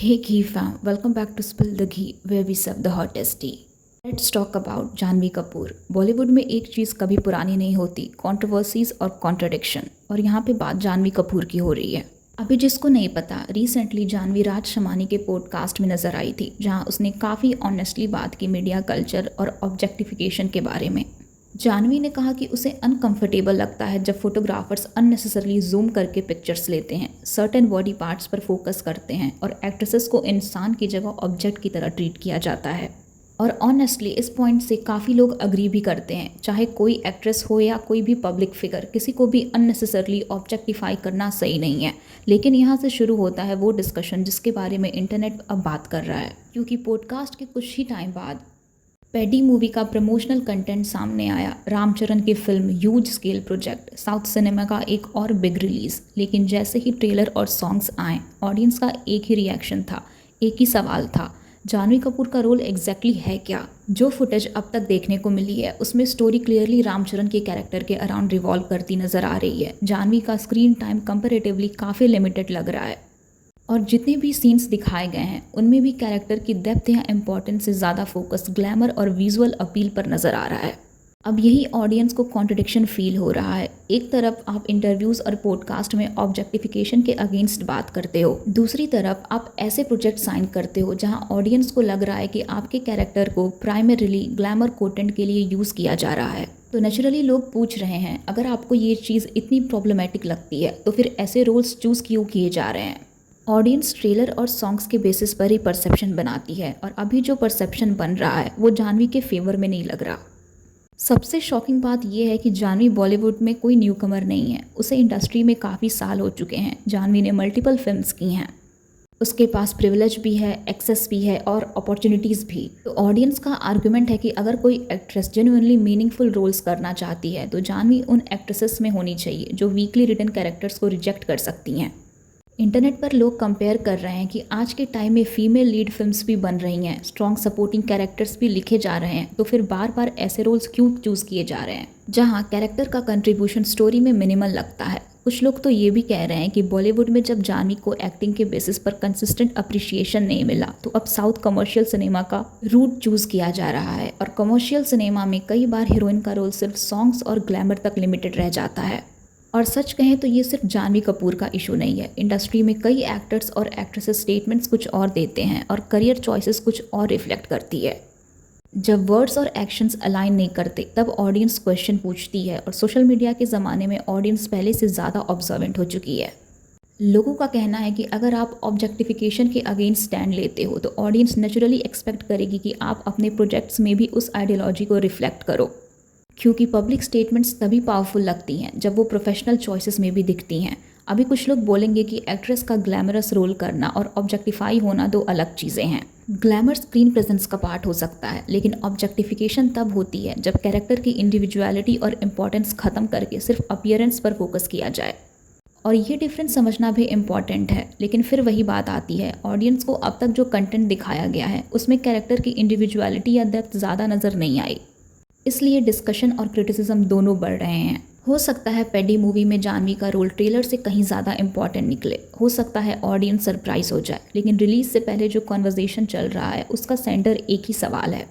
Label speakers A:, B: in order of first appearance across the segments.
A: Hey Ghee fam, welcome back to Spill the Ghee where we serve the hottest tea. Let's talk about Janhvi Kapoor. Bollywood में एक चीज़ कभी पुरानी नहीं होती, कंट्रोवर्सीज और कॉन्ट्रडिक्शन। और यहाँ पे बात जानवी कपूर की हो रही है। अभी जिसको नहीं पता, रिसेंटली जानवी राज शमानी के पॉडकास्ट में नज़र आई थी, जहाँ उसने काफ़ी ऑनेस्टली बात की मीडिया कल्चर और ऑब्जेक्टिफिकेशन के बारे में। जानवी ने कहा कि उसे अनकंफर्टेबल लगता है जब फोटोग्राफर्स अननेसेसरली जूम करके पिक्चर्स लेते हैं, सर्टेन बॉडी पार्ट्स पर फोकस करते हैं और एक्ट्रेसेस को इंसान की जगह ऑब्जेक्ट की तरह ट्रीट किया जाता है। और ऑनेस्टली इस पॉइंट से काफ़ी लोग अग्री भी करते हैं। चाहे कोई एक्ट्रेस हो या कोई भी पब्लिक फिगर, किसी को भी अननेसेसरली ऑब्जेक्टिफाई करना सही नहीं है। लेकिन यहाँ से शुरू होता है वो डिस्कशन जिसके बारे में इंटरनेट अब बात कर रहा है, क्योंकि पॉडकास्ट के कुछ ही टाइम बाद पेडी मूवी का प्रमोशनल कंटेंट सामने आया। रामचरण की film huge scale project, south cinema का एक और बिग रिलीज। लेकिन जैसे ही ट्रेलर और सॉन्ग्स आए, ऑडियंस का एक ही रिएक्शन था, एक ही सवाल था, जानवी कपूर का रोल एग्जैक्टली है क्या। जो फुटेज अब तक देखने को मिली है उसमें स्टोरी क्लियरली रामचरण के कैरेक्टर के अराउंड रिवॉल्व करती नजर आ रही है। जानवी का स्क्रीन टाइम कंपैरेटिवली काफ़ी लिमिटेड लग रहा है और जितने भी सीन्स दिखाए गए हैं उनमें भी कैरेक्टर की डेप्थ या इम्पोर्टेंस से ज़्यादा फोकस ग्लैमर और विजुअल अपील पर नज़र आ रहा है। अब यही ऑडियंस को कॉन्ट्रडिक्शन फील हो रहा है। एक तरफ आप इंटरव्यूज़ और पॉडकास्ट में ऑब्जेक्टिफिकेशन के अगेंस्ट बात करते हो, दूसरी तरफ आप ऐसे प्रोजेक्ट साइन करते हो जहां ऑडियंस को लग रहा है कि आपके कैरेक्टर को प्राइमरीली ग्लैमर कंटेंट के लिए यूज़ किया जा रहा है। तो नेचुरली लोग पूछ रहे हैं, अगर आपको ये चीज़ इतनी प्रॉब्लमेटिक लगती है तो फिर ऐसे रोल्स चूज़ क्यों किए जा रहे हैं। ऑडियंस ट्रेलर और सॉन्ग्स के बेसिस पर ही परसेप्शन बनाती है और अभी जो परसेप्शन बन रहा है वो जानवी के फेवर में नहीं लग रहा। सबसे शॉकिंग बात यह है कि जानवी बॉलीवुड में कोई न्यूकमर नहीं है। उसे इंडस्ट्री में काफ़ी साल हो चुके हैं। जानवी ने मल्टीपल फिल्म्स की हैं, उसके पास प्रिविलेज भी है, एक्सेस भी है और अपॉर्चुनिटीज़ भी। तो ऑडियंस का आर्गुमेंट है कि अगर कोई एक्ट्रेस जेन्युइनली मीनिंगफुल रोल्स करना चाहती है तो जानवी उन एक्ट्रेसेस में होनी चाहिए जो वीकली रिटन कैरेक्टर्स को रिजेक्ट कर सकती हैं। इंटरनेट पर लोग कंपेयर कर रहे हैं कि आज के टाइम में फीमेल लीड फिल्म्स भी बन रही हैं, स्ट्रॉन्ग सपोर्टिंग कैरेक्टर्स भी लिखे जा रहे हैं, तो फिर बार बार ऐसे रोल्स क्यों चूज़ किए जा रहे हैं जहां कैरेक्टर का कंट्रीब्यूशन स्टोरी में मिनिमल लगता है। कुछ लोग तो ये भी कह रहे हैं कि बॉलीवुड में जब जानवी को एक्टिंग के बेसिस पर कंसिस्टेंट अप्रिशिएशन नहीं मिला तो अब साउथ कमर्शियल सिनेमा का रूट चूज़ किया जा रहा है और कमर्शियल सिनेमा में कई बार हीरोइन का रोल सिर्फ सॉन्ग्स और ग्लैमर तक लिमिटेड रह जाता है। और सच कहें तो ये सिर्फ जानवी कपूर का इशू नहीं है। इंडस्ट्री में कई एक्टर्स और एक्ट्रेसेस स्टेटमेंट्स कुछ और देते हैं और करियर चॉइसेस कुछ और रिफ्लेक्ट करती है। जब वर्ड्स और एक्शंस अलाइन नहीं करते तब ऑडियंस क्वेश्चन पूछती है और सोशल मीडिया के ज़माने में ऑडियंस पहले से ज़्यादा ऑब्जर्वेंट हो चुकी है। लोगों का कहना है कि अगर आप ऑब्जेक्टिफिकेशन के अगेंस्ट स्टैंड लेते हो तो ऑडियंस नेचुरली एक्सपेक्ट करेगी कि आप अपने प्रोजेक्ट्स में भी उस आइडियोलॉजी को रिफ्लेक्ट करो, क्योंकि पब्लिक स्टेटमेंट्स तभी पावरफुल लगती हैं जब वो प्रोफेशनल चॉइसेस में भी दिखती हैं। अभी कुछ लोग बोलेंगे कि एक्ट्रेस का ग्लैमरस रोल करना और ऑब्जेक्टिफाई होना दो अलग चीज़ें हैं। ग्लैमर स्क्रीन प्रेजेंस का पार्ट हो सकता है, लेकिन ऑब्जेक्टिफिकेशन तब होती है जब कैरेक्टर की इंडिविजुअलिटी और इम्पोर्टेंस खत्म करके सिर्फ अपीयरेंस पर फोकस किया जाए। और ये डिफरेंस समझना भी इम्पॉर्टेंट है। लेकिन फिर वही बात आती है, ऑडियंस को अब तक जो कंटेंट दिखाया गया है उसमें कैरेक्टर की इंडिविजुअलिटी या डेप्थ ज़्यादा नज़र नहीं आई, इसलिए डिस्कशन और क्रिटिसिज्म दोनों बढ़ रहे हैं। हो सकता है पेडी मूवी में जानवी का रोल ट्रेलर से कहीं ज़्यादा इंपॉर्टेंट निकले, हो सकता है ऑडियंस सरप्राइज हो जाए, लेकिन रिलीज से पहले जो कॉन्वर्जेशन चल रहा है उसका सेंटर एक ही सवाल है।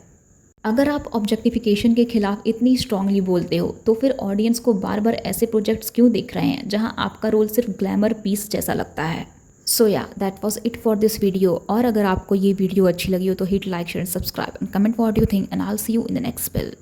A: अगर आप ऑब्जेक्टिफिकेशन के खिलाफ इतनी स्ट्रांगली बोलते हो तो फिर ऑडियंस को बार बार ऐसे प्रोजेक्ट्स क्यों दिख रहे हैं जहां आपका रोल सिर्फ ग्लैमर पीस जैसा लगता है। सो या that was it for this video. और अगर आपको ये वीडियो अच्छी लगी हो तो hit like, share and subscribe and comment what you think and I will see you in the next spill.